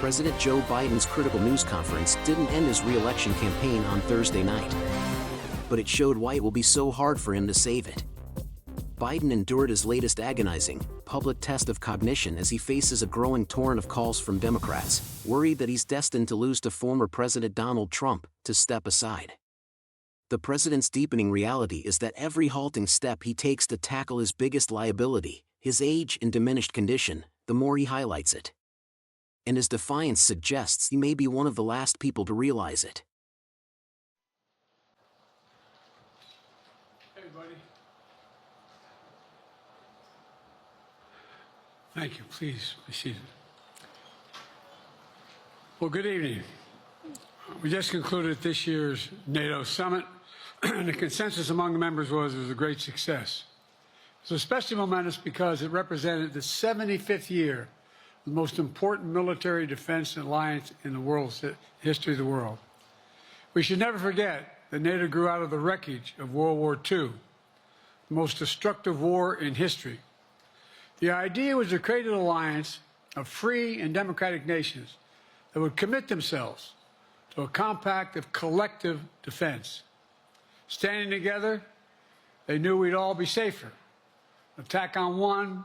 President Joe Biden's critical news conference didn't end his re-election campaign on Thursday night. But it showed why it will be so hard for him to save it. Biden endured his latest agonizing, public test of cognition as he faces a growing torrent of calls from Democrats, worried that he's destined to lose to former President Donald Trump, to step aside. The president's deepening reality is that every halting step he takes to tackle his biggest liability, his age and diminished condition, the more he highlights it. And his defiance suggests he may be one of the last people to realize it. Hey, buddy. Thank you. Please be seated. Well, good evening. We just concluded this year's NATO summit, and the consensus among the members was it was a great success. It was especially momentous because it represented the 75th year of the most important military defense alliance in the world's history of the world. We should never forget that NATO grew out of the wreckage of World War II, the most destructive war in history. The idea was to create an alliance of free and democratic nations that would commit themselves to a compact of collective defense. Standing together, they knew we'd all be safer. An attack on one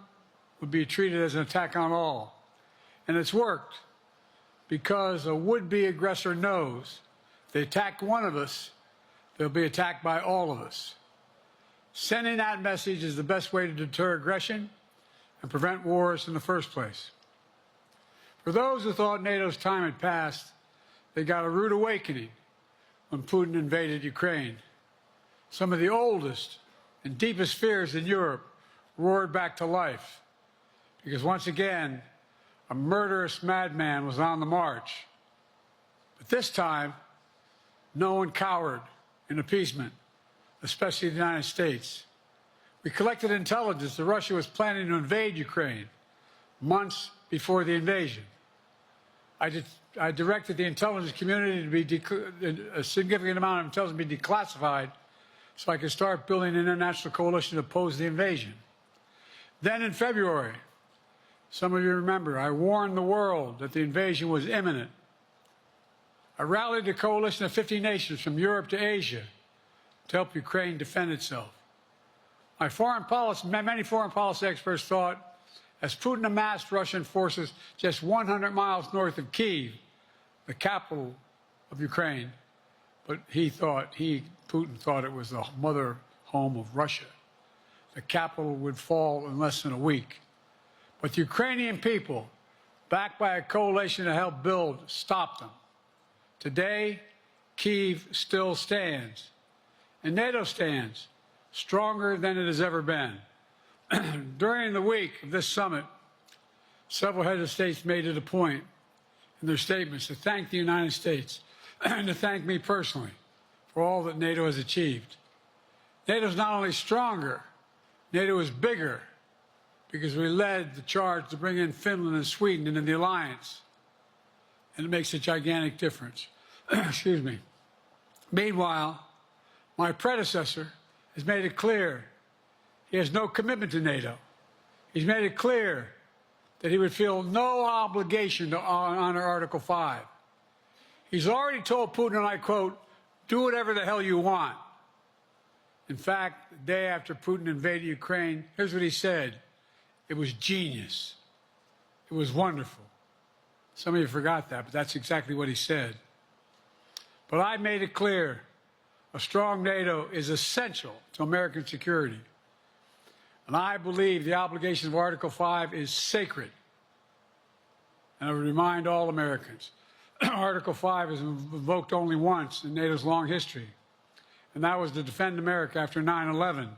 would be treated as an attack on all. And it's worked because a would-be aggressor knows if they attack one of us, they'll be attacked by all of us. Sending that message is the best way to deter aggression and prevent wars in the first place. For those who thought NATO's time had passed, they got a rude awakening when Putin invaded Ukraine. Some of the oldest and deepest fears in Europe roared back to life because once again, a murderous madman was on the march. But this time, no one cowered in appeasement, especially the United States. We collected intelligence that Russia was planning to invade Ukraine months before the invasion. I directed the intelligence community to be a significant amount of intelligence be declassified so I could start building an international coalition to oppose the invasion. Then in February, some of you remember, I warned the world that the invasion was imminent. I rallied a coalition of 50 nations from Europe to Asia to help Ukraine defend itself. Many foreign policy experts thought, as Putin amassed Russian forces just 100 miles north of Kyiv, the capital of Ukraine, but Putin thought it was the mother home of Russia. The capital would fall in less than a week. But the Ukrainian people, backed by a coalition to help build, stopped them. Today, Kyiv still stands, and NATO stands stronger than it has ever been. During the week of this summit, several heads of states made it a point in their statements to thank the United States and to thank me personally for all that NATO has achieved. NATO is not only stronger, NATO is bigger because we led the charge to bring in Finland and Sweden into the alliance, and it makes a gigantic difference. Excuse me. Meanwhile, my predecessor has made it clear he has no commitment to NATO. He's made it clear that he would feel no obligation to honor Article 5. He's already told Putin, and I quote, "Do whatever the hell you want." In fact, the day after Putin invaded Ukraine, here's what he said. It was genius. It was wonderful. Some of you forgot that, but that's exactly what he said. But I made it clear a strong NATO is essential to American security. And I believe the obligation of Article 5 is sacred. And I would remind all Americans, Article 5 is invoked only once in NATO's long history, and that was to defend America after 9/11.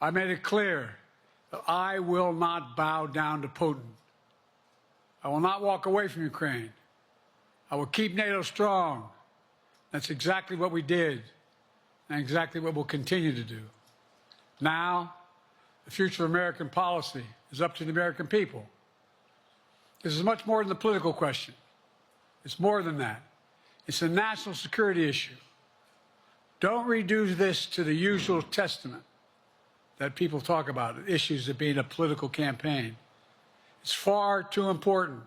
I made it clear that I will not bow down to Putin. I will not walk away from Ukraine. I will keep NATO strong. That's exactly what we did, and exactly what we'll continue to do. Now, the future of American policy is up to the American people. This is much more than the political question. It's more than that. It's a national security issue. Don't reduce this to the usual testament that people talk about, issues of being a political campaign. It's far too important.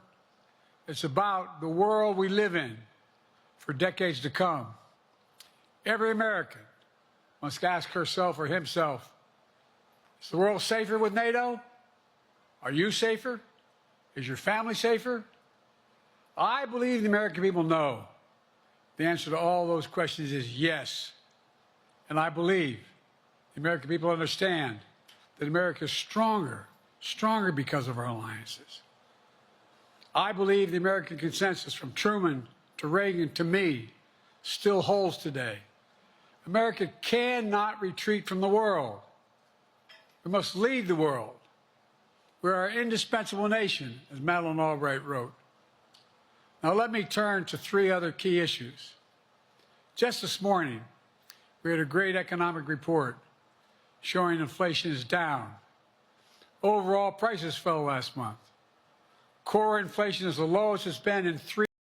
It's about the world we live in for decades to come. Every American must ask herself or himself, is the world safer with NATO? Are you safer? Is your family safer? I believe the American people know the answer to all those questions is yes. And I believe the American people understand that America is stronger because of our alliances. I believe the American consensus from Truman to Reagan to me still holds today. America cannot retreat from the world. We must lead the world. We're an indispensable nation, as Madeleine Albright wrote. Now let me turn to three other key issues. Just this morning, we had a great economic report showing inflation is down. Overall prices fell last month. Core inflation is the lowest it's been in 3